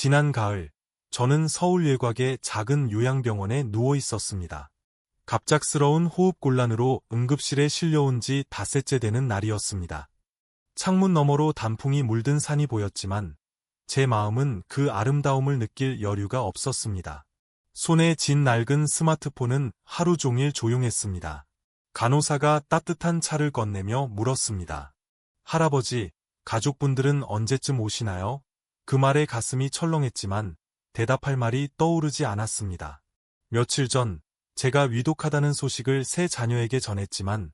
지난 가을, 저는 서울 외곽의 작은 요양병원에 누워 있었습니다. 갑작스러운 호흡곤란으로 응급실에 실려온 지 닷새째 되는 날이었습니다. 창문 너머로 단풍이 물든 산이 보였지만 제 마음은 그 아름다움을 느낄 여유가 없었습니다. 손에 쥔 낡은 스마트폰은 하루 종일 조용했습니다. 간호사가 따뜻한 차를 건네며 물었습니다. 할아버지, 가족분들은 언제쯤 오시나요? 그 말에 가슴이 철렁했지만 대답할 말이 떠오르지 않았습니다. 며칠 전 제가 위독하다는 소식을 세 자녀에게 전했지만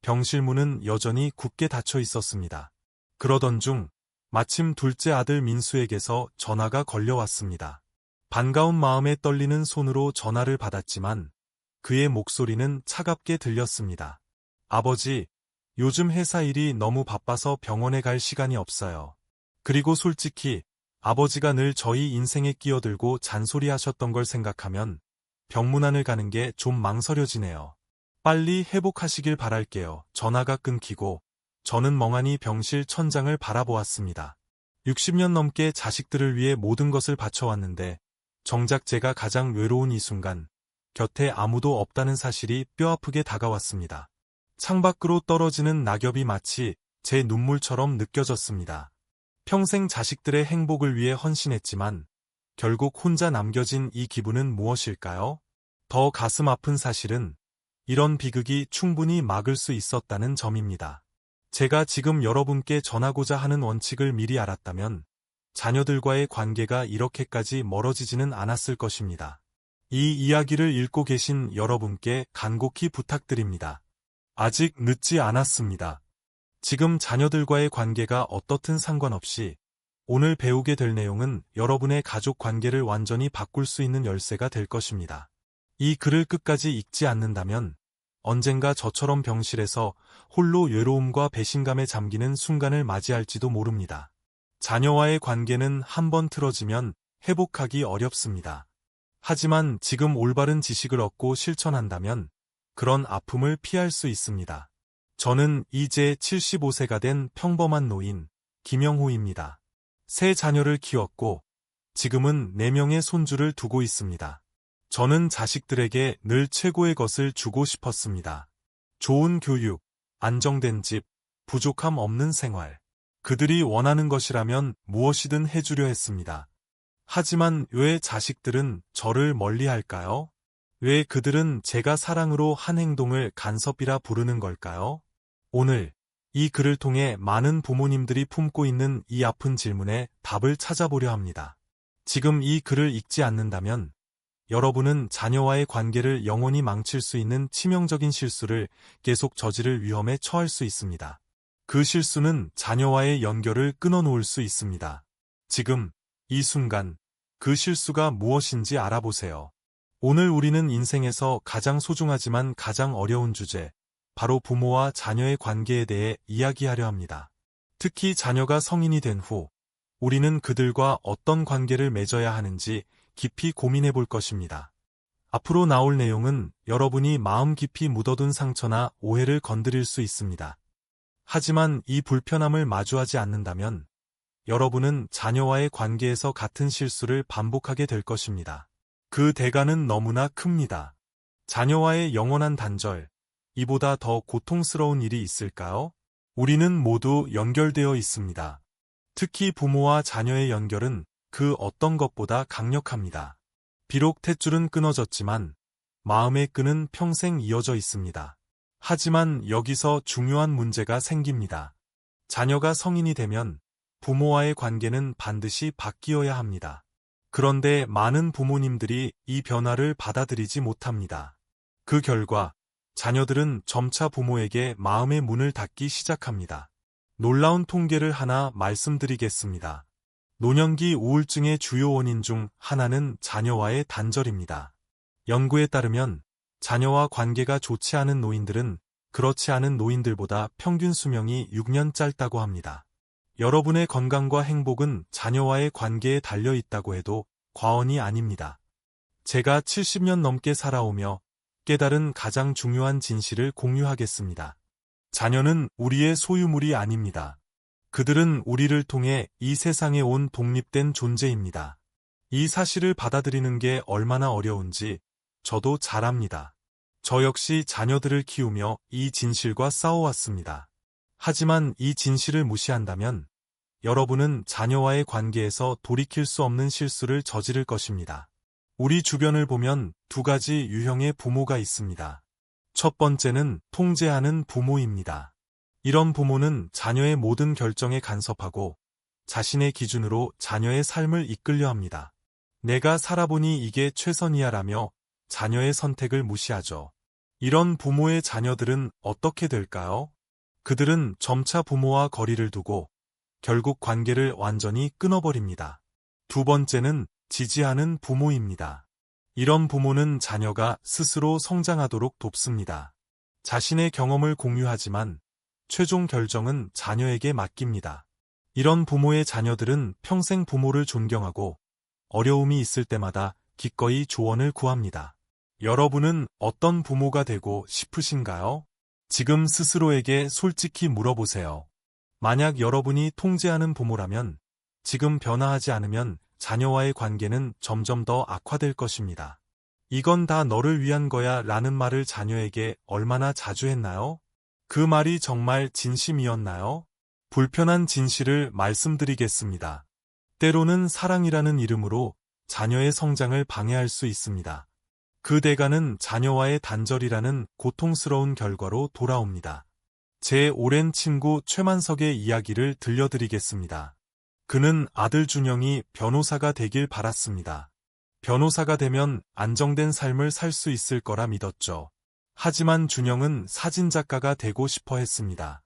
병실 문은 여전히 굳게 닫혀 있었습니다. 그러던 중 마침 둘째 아들 민수에게서 전화가 걸려왔습니다. 반가운 마음에 떨리는 손으로 전화를 받았지만 그의 목소리는 차갑게 들렸습니다. 아버지, 요즘 회사 일이 너무 바빠서 병원에 갈 시간이 없어요. 그리고 솔직히 아버지가 늘 저희 인생에 끼어들고 잔소리하셨던 걸 생각하면 병문안을 가는 게 좀 망설여지네요. 빨리 회복하시길 바랄게요. 전화가 끊기고 저는 멍하니 병실 천장을 바라보았습니다. 60년 넘게 자식들을 위해 모든 것을 바쳐왔는데 정작 제가 가장 외로운 이 순간 곁에 아무도 없다는 사실이 뼈아프게 다가왔습니다. 창밖으로 떨어지는 낙엽이 마치 제 눈물처럼 느껴졌습니다. 평생 자식들의 행복을 위해 헌신했지만 결국 혼자 남겨진 이 기분은 무엇일까요? 더 가슴 아픈 사실은 이런 비극이 충분히 막을 수 있었다는 점입니다. 제가 지금 여러분께 전하고자 하는 원칙을 미리 알았다면 자녀들과의 관계가 이렇게까지 멀어지지는 않았을 것입니다. 이 이야기를 읽고 계신 여러분께 간곡히 부탁드립니다. 아직 늦지 않았습니다. 지금 자녀들과의 관계가 어떻든 상관없이 오늘 배우게 될 내용은 여러분의 가족 관계를 완전히 바꿀 수 있는 열쇠가 될 것입니다. 이 글을 끝까지 읽지 않는다면 언젠가 저처럼 병실에서 홀로 외로움과 배신감에 잠기는 순간을 맞이할지도 모릅니다. 자녀와의 관계는 한번 틀어지면 회복하기 어렵습니다. 하지만 지금 올바른 지식을 얻고 실천한다면 그런 아픔을 피할 수 있습니다. 저는 이제 75세가 된 평범한 노인 김영호입니다. 세 자녀를 키웠고 지금은 4명의 손주를 두고 있습니다. 저는 자식들에게 늘 최고의 것을 주고 싶었습니다. 좋은 교육, 안정된 집, 부족함 없는 생활. 그들이 원하는 것이라면 무엇이든 해주려 했습니다. 하지만 왜 자식들은 저를 멀리할까요? 왜 그들은 제가 사랑으로 한 행동을 간섭이라 부르는 걸까요? 오늘 이 글을 통해 많은 부모님들이 품고 있는 이 아픈 질문에 답을 찾아보려 합니다. 지금 이 글을 읽지 않는다면 여러분은 자녀와의 관계를 영원히 망칠 수 있는 치명적인 실수를 계속 저지를 위험에 처할 수 있습니다. 그 실수는 자녀와의 연결을 끊어놓을 수 있습니다. 지금 이 순간 그 실수가 무엇인지 알아보세요. 오늘 우리는 인생에서 가장 소중하지만 가장 어려운 주제, 바로 부모와 자녀의 관계에 대해 이야기하려 합니다. 특히 자녀가 성인이 된 후 우리는 그들과 어떤 관계를 맺어야 하는지 깊이 고민해 볼 것입니다. 앞으로 나올 내용은 여러분이 마음 깊이 묻어둔 상처나 오해를 건드릴 수 있습니다. 하지만 이 불편함을 마주하지 않는다면 여러분은 자녀와의 관계에서 같은 실수를 반복하게 될 것입니다. 그 대가는 너무나 큽니다. 자녀와의 영원한 단절, 이보다 더 고통스러운 일이 있을까요? 우리는 모두 연결되어 있습니다. 특히 부모와 자녀의 연결은 그 어떤 것보다 강력합니다. 비록 탯줄은 끊어졌지만 마음의 끈은 평생 이어져 있습니다. 하지만 여기서 중요한 문제가 생깁니다. 자녀가 성인이 되면 부모와의 관계는 반드시 바뀌어야 합니다. 그런데 많은 부모님들이 이 변화를 받아들이지 못합니다. 그 결과 자녀들은 점차 부모에게 마음의 문을 닫기 시작합니다. 놀라운 통계를 하나 말씀드리겠습니다. 노년기 우울증의 주요 원인 중 하나는 자녀와의 단절입니다. 연구에 따르면 자녀와 관계가 좋지 않은 노인들은 그렇지 않은 노인들보다 평균 수명이 6년 짧다고 합니다. 여러분의 건강과 행복은 자녀와의 관계에 달려 있다고 해도 과언이 아닙니다. 제가 70년 넘게 살아오며 깨달은 가장 중요한 진실을 공유하겠습니다. 자녀는 우리의 소유물이 아닙니다. 그들은 우리를 통해 이 세상에 온 독립된 존재입니다. 이 사실을 받아들이는 게 얼마나 어려운지 저도 잘 압니다. 저 역시 자녀들을 키우며 이 진실과 싸워왔습니다. 하지만 이 진실을 무시한다면 여러분은 자녀와의 관계에서 돌이킬 수 없는 실수를 저지를 것입니다. 우리 주변을 보면 두 가지 유형의 부모가 있습니다. 첫 번째는 통제하는 부모입니다. 이런 부모는 자녀의 모든 결정에 간섭하고 자신의 기준으로 자녀의 삶을 이끌려 합니다. 내가 살아보니 이게 최선이야라며 자녀의 선택을 무시하죠. 이런 부모의 자녀들은 어떻게 될까요? 그들은 점차 부모와 거리를 두고 결국 관계를 완전히 끊어버립니다. 두 번째는 지지하는 부모입니다. 이런 부모는 자녀가 스스로 성장하도록 돕습니다. 자신의 경험을 공유하지만 최종 결정은 자녀에게 맡깁니다. 이런 부모의 자녀들은 평생 부모를 존경하고 어려움이 있을 때마다 기꺼이 조언을 구합니다. 여러분은 어떤 부모가 되고 싶으신가요? 지금 스스로에게 솔직히 물어보세요. 만약 여러분이 통제하는 부모라면 지금 변화하지 않으면 자녀와의 관계는 점점 더 악화될 것입니다. 이건 다 너를 위한 거야 라는 말을 자녀에게 얼마나 자주 했나요? 그 말이 정말 진심이었나요? 불편한 진실을 말씀드리겠습니다. 때로는 사랑이라는 이름으로 자녀의 성장을 방해할 수 있습니다. 그 대가는 자녀와의 단절이라는 고통스러운 결과로 돌아옵니다. 제 오랜 친구 최만석의 이야기를 들려드리겠습니다. 그는 아들 준영이 변호사가 되길 바랐습니다. 변호사가 되면 안정된 삶을 살 수 있을 거라 믿었죠. 하지만 준영은 사진작가가 되고 싶어 했습니다.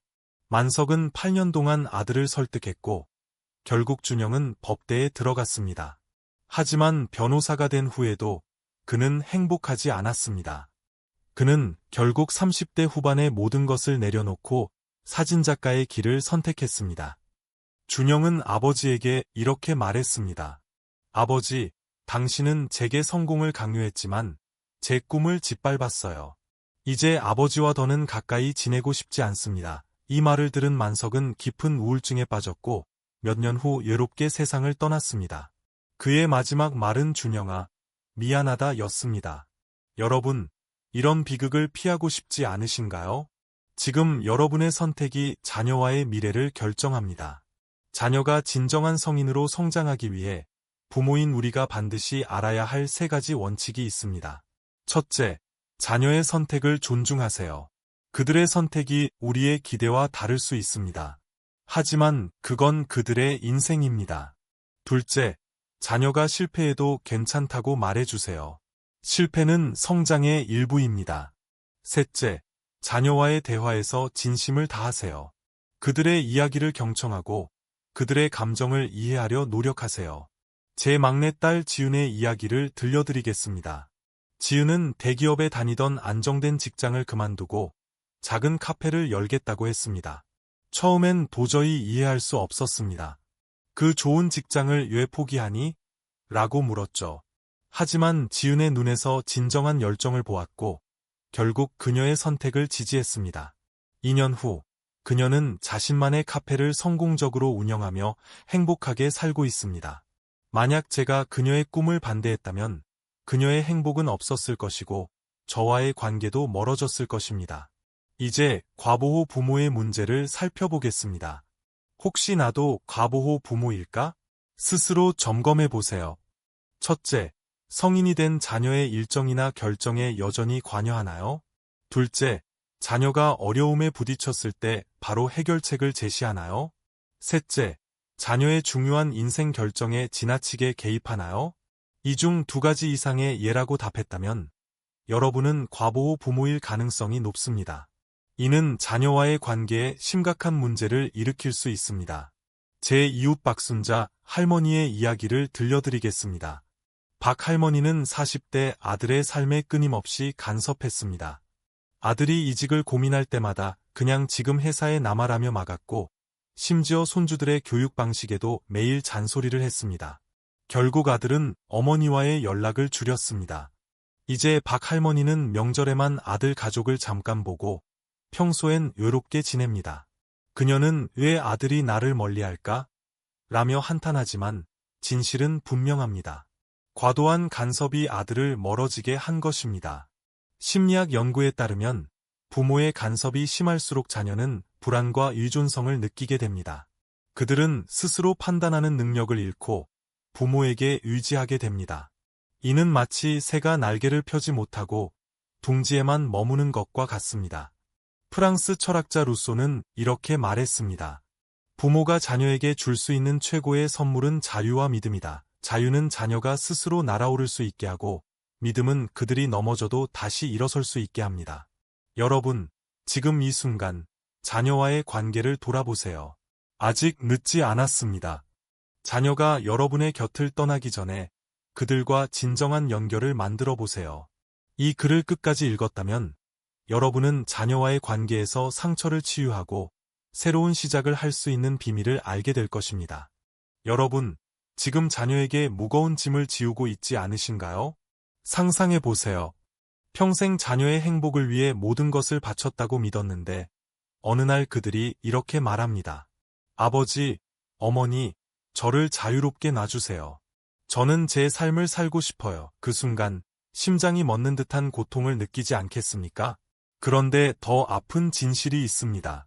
만석은 8년 동안 아들을 설득했고 결국 준영은 법대에 들어갔습니다. 하지만 변호사가 된 후에도 그는 행복하지 않았습니다. 그는 결국 30대 후반의 모든 것을 내려놓고 사진작가의 길을 선택했습니다. 준영은 아버지에게 이렇게 말했습니다. 아버지, 당신은 제게 성공을 강요했지만 제 꿈을 짓밟았어요. 이제 아버지와 더는 가까이 지내고 싶지 않습니다. 이 말을 들은 만석은 깊은 우울증에 빠졌고 몇 년 후 외롭게 세상을 떠났습니다. 그의 마지막 말은 준영아, 미안하다 였습니다. 여러분, 이런 비극을 피하고 싶지 않으신가요? 지금 여러분의 선택이 자녀와의 미래를 결정합니다. 자녀가 진정한 성인으로 성장하기 위해 부모인 우리가 반드시 알아야 할 3가지 원칙이 있습니다. 첫째, 자녀의 선택을 존중하세요. 그들의 선택이 우리의 기대와 다를 수 있습니다. 하지만 그건 그들의 인생입니다. 둘째, 자녀가 실패해도 괜찮다고 말해주세요. 실패는 성장의 일부입니다. 셋째, 자녀와의 대화에서 진심을 다하세요. 그들의 이야기를 경청하고 그들의 감정을 이해하려 노력하세요. 제 막내딸 지은의 이야기를 들려드리겠습니다. 지은은 대기업에 다니던 안정된 직장을 그만두고 작은 카페를 열겠다고 했습니다. 처음엔 도저히 이해할 수 없었습니다. 그 좋은 직장을 왜 포기하니? 라고 물었죠. 하지만 지은의 눈에서 진정한 열정을 보았고 결국 그녀의 선택을 지지했습니다. 2년 후 그녀는 자신만의 카페를 성공적으로 운영하며 행복하게 살고 있습니다. 만약 제가 그녀의 꿈을 반대했다면 그녀의 행복은 없었을 것이고 저와의 관계도 멀어졌을 것입니다. 이제 과보호 부모의 문제를 살펴보겠습니다. 혹시 나도 과보호 부모일까? 스스로 점검해 보세요. 첫째, 성인이 된 자녀의 일정이나 결정에 여전히 관여하나요? 둘째, 자녀가 어려움에 부딪혔을 때 바로 해결책을 제시하나요? 셋째, 자녀의 중요한 인생 결정에 지나치게 개입하나요? 이 중 2가지 이상의 예라고 답했다면 여러분은 과보호 부모일 가능성이 높습니다. 이는 자녀와의 관계에 심각한 문제를 일으킬 수 있습니다. 제 이웃 박순자 할머니의 이야기를 들려드리겠습니다. 박 할머니는 40대 아들의 삶에 끊임없이 간섭했습니다. 아들이 이직을 고민할 때마다 그냥 지금 회사에 남아라며 막았고 심지어 손주들의 교육 방식에도 매일 잔소리를 했습니다. 결국 아들은 어머니와의 연락을 줄였습니다. 이제 박 할머니는 명절에만 아들 가족을 잠깐 보고 평소엔 외롭게 지냅니다. 그녀는 왜 아들이 나를 멀리할까? 라며 한탄하지만 진실은 분명합니다. 과도한 간섭이 아들을 멀어지게 한 것입니다. 심리학 연구에 따르면 부모의 간섭이 심할수록 자녀는 불안과 의존성을 느끼게 됩니다. 그들은 스스로 판단하는 능력을 잃고 부모에게 의지하게 됩니다. 이는 마치 새가 날개를 펴지 못하고 둥지에만 머무는 것과 같습니다. 프랑스 철학자 루소는 이렇게 말했습니다. 부모가 자녀에게 줄 수 있는 최고의 선물은 자유와 믿음이다. 자유는 자녀가 스스로 날아오를 수 있게 하고, 믿음은 그들이 넘어져도 다시 일어설 수 있게 합니다. 여러분, 지금 이 순간 자녀와의 관계를 돌아보세요. 아직 늦지 않았습니다. 자녀가 여러분의 곁을 떠나기 전에 그들과 진정한 연결을 만들어 보세요. 이 글을 끝까지 읽었다면 여러분은 자녀와의 관계에서 상처를 치유하고 새로운 시작을 할 수 있는 비밀을 알게 될 것입니다. 여러분, 지금 자녀에게 무거운 짐을 지우고 있지 않으신가요? 상상해 보세요. 평생 자녀의 행복을 위해 모든 것을 바쳤다고 믿었는데 어느 날 그들이 이렇게 말합니다. 아버지, 어머니, 저를 자유롭게 놔주세요. 저는 제 삶을 살고 싶어요. 그 순간 심장이 멎는 듯한 고통을 느끼지 않겠습니까? 그런데 더 아픈 진실이 있습니다.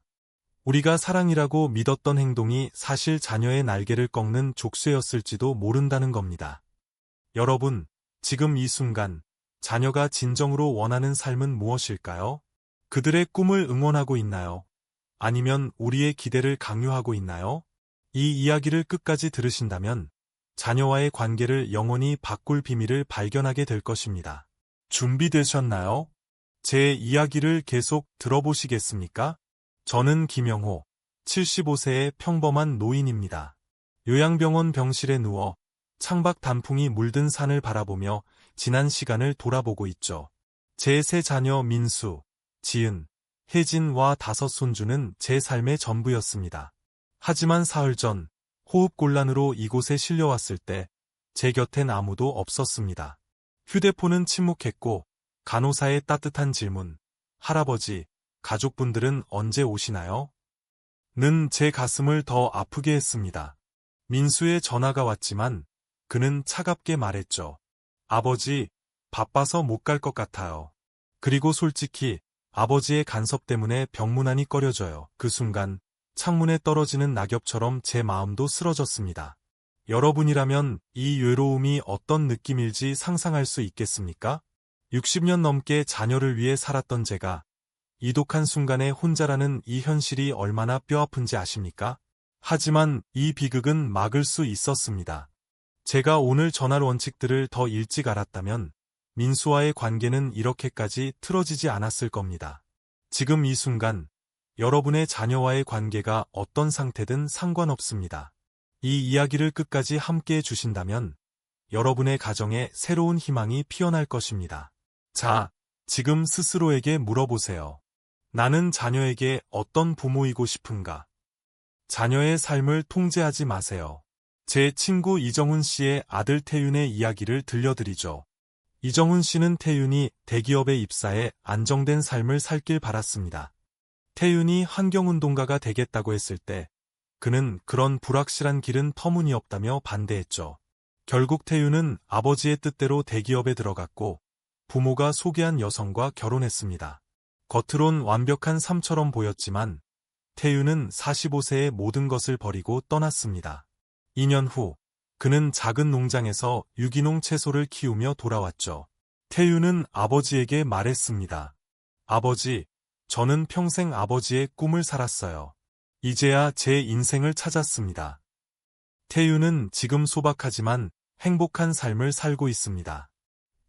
우리가 사랑이라고 믿었던 행동이 사실 자녀의 날개를 꺾는 족쇄였을지도 모른다는 겁니다. 여러분, 지금 이 순간 자녀가 진정으로 원하는 삶은 무엇일까요? 그들의 꿈을 응원하고 있나요? 아니면 우리의 기대를 강요하고 있나요? 이 이야기를 끝까지 들으신다면 자녀와의 관계를 영원히 바꿀 비밀을 발견하게 될 것입니다. 준비되셨나요? 제 이야기를 계속 들어보시겠습니까? 저는 김영호, 75세의 평범한 노인입니다. 요양병원 병실에 누워 창밖 단풍이 물든 산을 바라보며 지난 시간을 돌아보고 있죠. 제 세 자녀 민수, 지은, 혜진과 5 손주는 제 삶의 전부였습니다. 하지만 사흘 전 호흡곤란으로 이곳에 실려왔을 때 제 곁엔 아무도 없었습니다. 휴대폰은 침묵했고 간호사의 따뜻한 질문, 할아버지, 가족분들은 언제 오시나요? 는 제 가슴을 더 아프게 했습니다. 민수의 전화가 왔지만 그는 차갑게 말했죠. 아버지, 바빠서 못 갈 것 같아요. 그리고 솔직히 아버지의 간섭 때문에 병문안이 꺼려져요. 그 순간 창문에 떨어지는 낙엽처럼 제 마음도 쓰러졌습니다. 여러분이라면 이 외로움이 어떤 느낌일지 상상할 수 있겠습니까? 60년 넘게 자녀를 위해 살았던 제가 이독한 순간에 혼자라는 이 현실이 얼마나 뼈아픈지 아십니까? 하지만 이 비극은 막을 수 있었습니다. 제가 오늘 전할 원칙들을 더 일찍 알았다면 민수와의 관계는 이렇게까지 틀어지지 않았을 겁니다. 지금 이 순간 여러분의 자녀와의 관계가 어떤 상태든 상관없습니다. 이 이야기를 끝까지 함께 해주신다면 여러분의 가정에 새로운 희망이 피어날 것입니다. 자, 지금 스스로에게 물어보세요. 나는 자녀에게 어떤 부모이고 싶은가? 자녀의 삶을 통제하지 마세요. 제 친구 이정훈 씨의 아들 태윤의 이야기를 들려드리죠. 이정훈 씨는 태윤이 대기업에 입사해 안정된 삶을 살길 바랐습니다. 태윤이 환경운동가가 되겠다고 했을 때 그는 그런 불확실한 길은 터무니없다며 반대했죠. 결국 태윤은 아버지의 뜻대로 대기업에 들어갔고 부모가 소개한 여성과 결혼했습니다. 겉으론 완벽한 삶처럼 보였지만 태윤은 45세에 모든 것을 버리고 떠났습니다. 2년 후 그는 작은 농장에서 유기농 채소를 키우며 돌아왔죠. 태윤은 아버지에게 말했습니다. 아버지, 저는 평생 아버지의 꿈을 살았어요. 이제야 제 인생을 찾았습니다. 태윤은 지금 소박하지만 행복한 삶을 살고 있습니다.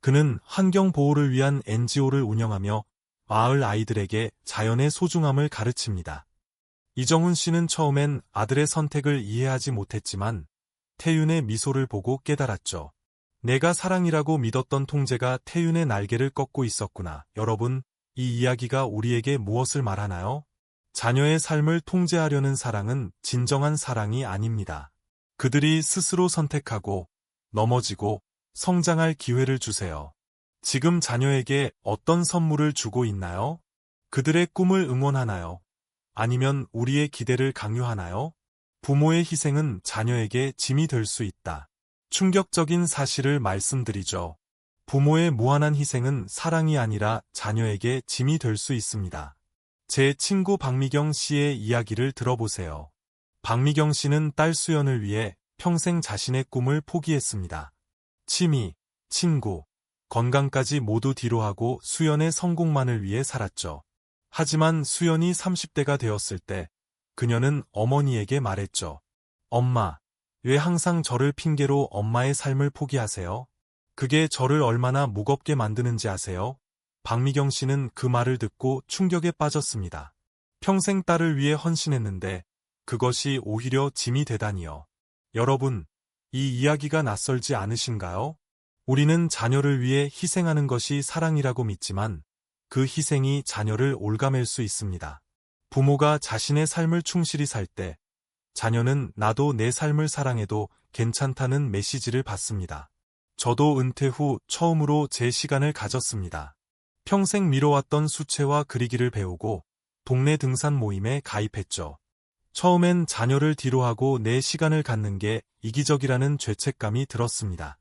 그는 환경보호를 위한 NGO를 운영하며 마을 아이들에게 자연의 소중함을 가르칩니다. 이정훈 씨는 처음엔 아들의 선택을 이해하지 못했지만 태윤의 미소를 보고 깨달았죠. 내가 사랑이라고 믿었던 통제가 태윤의 날개를 꺾고 있었구나. 여러분, 이 이야기가 우리에게 무엇을 말하나요? 자녀의 삶을 통제하려는 사랑은 진정한 사랑이 아닙니다. 그들이 스스로 선택하고 넘어지고 성장할 기회를 주세요. 지금 자녀에게 어떤 선물을 주고 있나요? 그들의 꿈을 응원하나요? 아니면 우리의 기대를 강요하나요? 부모의 희생은 자녀에게 짐이 될 수 있다. 충격적인 사실을 말씀드리죠. 부모의 무한한 희생은 사랑이 아니라 자녀에게 짐이 될 수 있습니다. 제 친구 박미경 씨의 이야기를 들어보세요. 박미경 씨는 딸 수연을 위해 평생 자신의 꿈을 포기했습니다. 취미, 친구, 건강까지 모두 뒤로하고 수연의 성공만을 위해 살았죠. 하지만 수연이 30대가 되었을 때 그녀는 어머니에게 말했죠. 엄마, 왜 항상 저를 핑계로 엄마의 삶을 포기하세요? 그게 저를 얼마나 무겁게 만드는지 아세요? 박미경 씨는 그 말을 듣고 충격에 빠졌습니다. 평생 딸을 위해 헌신했는데 그것이 오히려 짐이 되다니요. 여러분, 이 이야기가 낯설지 않으신가요? 우리는 자녀를 위해 희생하는 것이 사랑이라고 믿지만 그 희생이 자녀를 올가맬 수 있습니다. 부모가 자신의 삶을 충실히 살 때 자녀는 나도 내 삶을 사랑해도 괜찮다는 메시지를 받습니다. 저도 은퇴 후 처음으로 제 시간을 가졌습니다. 평생 미뤄왔던 수채화 그리기를 배우고 동네 등산 모임에 가입했죠. 처음엔 자녀를 뒤로하고 내 시간을 갖는 게 이기적이라는 죄책감이 들었습니다.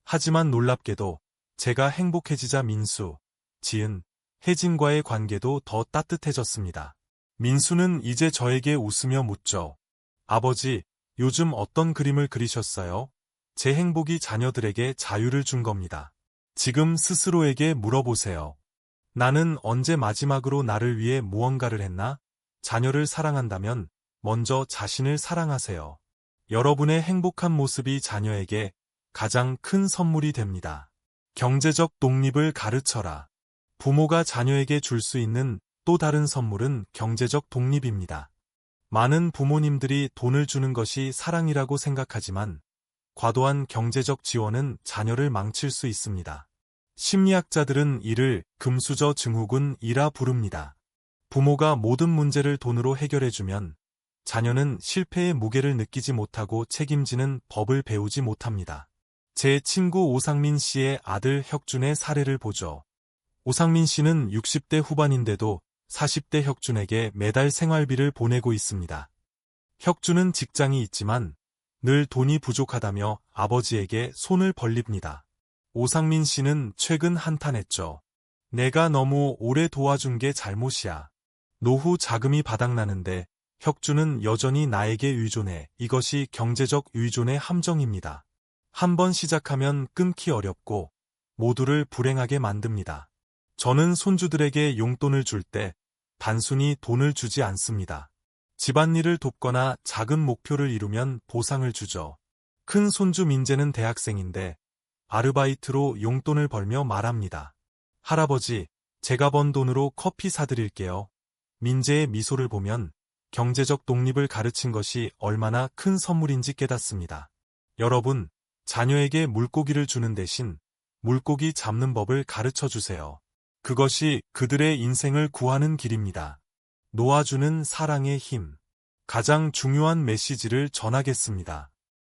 하지만 놀랍게도 제가 행복해지자 민수, 지은, 혜진과의 관계도 더 따뜻해졌습니다. 민수는 이제 저에게 웃으며 묻죠. 아버지, 요즘 어떤 그림을 그리셨어요? 제 행복이 자녀들에게 자유를 준 겁니다. 지금 스스로에게 물어보세요. 나는 언제 마지막으로 나를 위해 무언가를 했나? 자녀를 사랑한다면 먼저 자신을 사랑하세요. 여러분의 행복한 모습이 자녀에게 가장 큰 선물이 됩니다. 경제적 독립을 가르쳐라. 부모가 자녀에게 줄 수 있는 또 다른 선물은 경제적 독립입니다. 많은 부모님들이 돈을 주는 것이 사랑이라고 생각하지만 과도한 경제적 지원은 자녀를 망칠 수 있습니다. 심리학자들은 이를 금수저 증후군이라 부릅니다. 부모가 모든 문제를 돈으로 해결해주면 자녀는 실패의 무게를 느끼지 못하고 책임지는 법을 배우지 못합니다. 제 친구 오상민 씨의 아들 혁준의 사례를 보죠. 오상민 씨는 60대 후반인데도 40대 혁준에게 매달 생활비를 보내고 있습니다. 혁준은 직장이 있지만 늘 돈이 부족하다며 아버지에게 손을 벌립니다. 오상민 씨는 최근 한탄했죠. 내가 너무 오래 도와준 게 잘못이야. 노후 자금이 바닥나는데 혁준은 여전히 나에게 의존해. 이것이 경제적 의존의 함정입니다. 한번 시작하면 끊기 어렵고 모두를 불행하게 만듭니다. 저는 손주들에게 용돈을 줄 때 단순히 돈을 주지 않습니다. 집안일을 돕거나 작은 목표를 이루면 보상을 주죠. 큰 손주 민재는 대학생인데 아르바이트로 용돈을 벌며 말합니다. 할아버지, 제가 번 돈으로 커피 사드릴게요. 민재의 미소를 보면 경제적 독립을 가르친 것이 얼마나 큰 선물인지 깨닫습니다. 여러분, 자녀에게 물고기를 주는 대신 물고기 잡는 법을 가르쳐 주세요. 그것이 그들의 인생을 구하는 길입니다. 놓아주는 사랑의 힘. 가장 중요한 메시지를 전하겠습니다.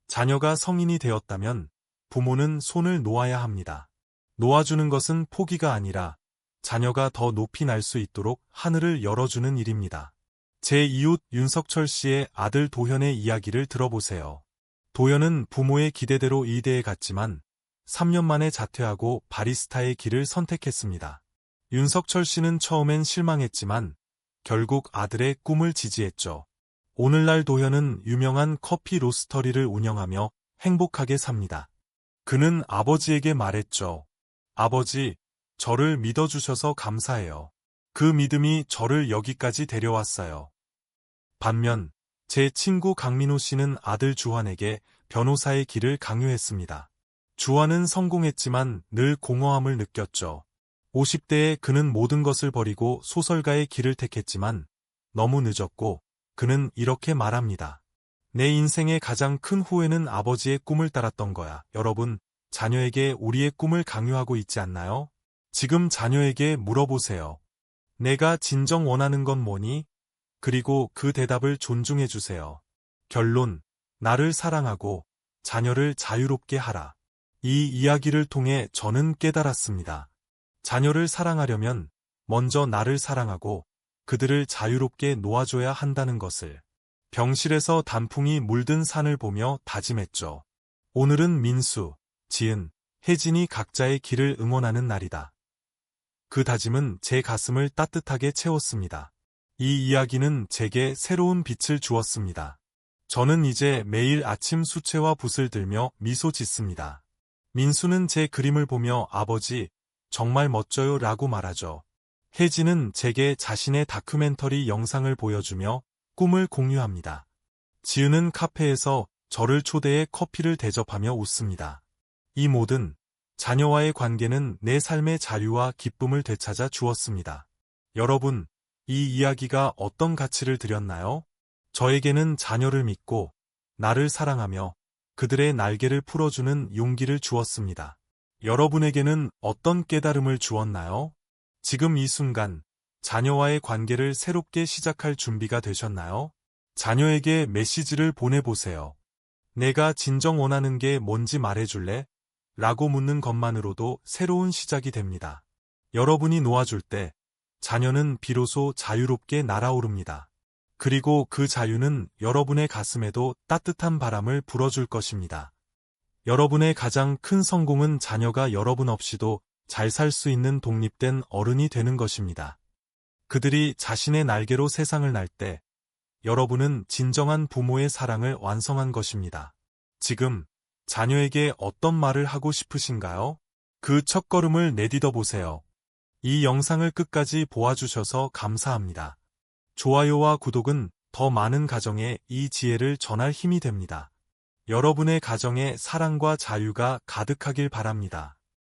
자녀가 성인이 되었다면 부모는 손을 놓아야 합니다. 놓아주는 것은 포기가 아니라 자녀가 더 높이 날 수 있도록 하늘을 열어주는 일입니다. 제 이웃 윤석철 씨의 아들 도현의 이야기를 들어보세요. 도현은 부모의 기대대로 의대에 갔지만 3년 만에 자퇴하고 바리스타의 길을 선택했습니다. 윤석철 씨는 처음엔 실망했지만 결국 아들의 꿈을 지지했죠. 오늘날 도현은 유명한 커피 로스터리를 운영하며 행복하게 삽니다. 그는 아버지에게 말했죠. 아버지, 저를 믿어주셔서 감사해요. 그 믿음이 저를 여기까지 데려왔어요. 반면 제 친구 강민호 씨는 아들 주환에게 변호사의 길을 강요했습니다. 주환은 성공했지만 늘 공허함을 느꼈죠. 50대에 그는 모든 것을 버리고 소설가의 길을 택했지만 너무 늦었고 그는 이렇게 말합니다. 내 인생의 가장 큰 후회는 아버지의 꿈을 따랐던 거야. 여러분, 자녀에게 우리의 꿈을 강요하고 있지 않나요? 지금 자녀에게 물어보세요. 내가 진정 원하는 건 뭐니? 그리고 그 대답을 존중해 주세요. 결론, 나를 사랑하고 자녀를 자유롭게 하라. 이 이야기를 통해 저는 깨달았습니다. 자녀를 사랑하려면 먼저 나를 사랑하고 그들을 자유롭게 놓아줘야 한다는 것을. 병실에서 단풍이 물든 산을 보며 다짐했죠. 오늘은 민수, 지은, 혜진이 각자의 길을 응원하는 날이다. 그 다짐은 제 가슴을 따뜻하게 채웠습니다. 이 이야기는 제게 새로운 빛을 주었습니다. 저는 이제 매일 아침 수채화 붓을 들며 미소 짓습니다. 민수는 제 그림을 보며 아버지, 정말 멋져요 라고 말하죠. 혜진은 제게 자신의 다큐멘터리 영상을 보여주며 꿈을 공유합니다. 지은은 카페에서 저를 초대해 커피를 대접하며 웃습니다. 이 모든 자녀와의 관계는 내 삶의 자유와 기쁨을 되찾아 주었습니다. 여러분, 이 이야기가 어떤 가치를 드렸나요? 저에게는 자녀를 믿고 나를 사랑하며 그들의 날개를 풀어주는 용기를 주었습니다. 여러분에게는 어떤 깨달음을 주었나요? 지금 이 순간 자녀와의 관계를 새롭게 시작할 준비가 되셨나요? 자녀에게 메시지를 보내보세요. 내가 진정 원하는 게 뭔지 말해줄래? 라고 묻는 것만으로도 새로운 시작이 됩니다. 여러분이 놓아줄 때 자녀는 비로소 자유롭게 날아오릅니다. 그리고 그 자유는 여러분의 가슴에도 따뜻한 바람을 불어줄 것입니다. 여러분의 가장 큰 성공은 자녀가 여러분 없이도 잘 살 수 있는 독립된 어른이 되는 것입니다. 그들이 자신의 날개로 세상을 날 때 여러분은 진정한 부모의 사랑을 완성한 것입니다. 지금 자녀에게 어떤 말을 하고 싶으신가요? 그 첫걸음을 내딛어 보세요. 이 영상을 끝까지 보아주셔서 감사합니다. 좋아요와 구독은 더 많은 가정에 이 지혜를 전할 힘이 됩니다. 여러분의 가정에 사랑과 자유가 가득하길 바랍니다.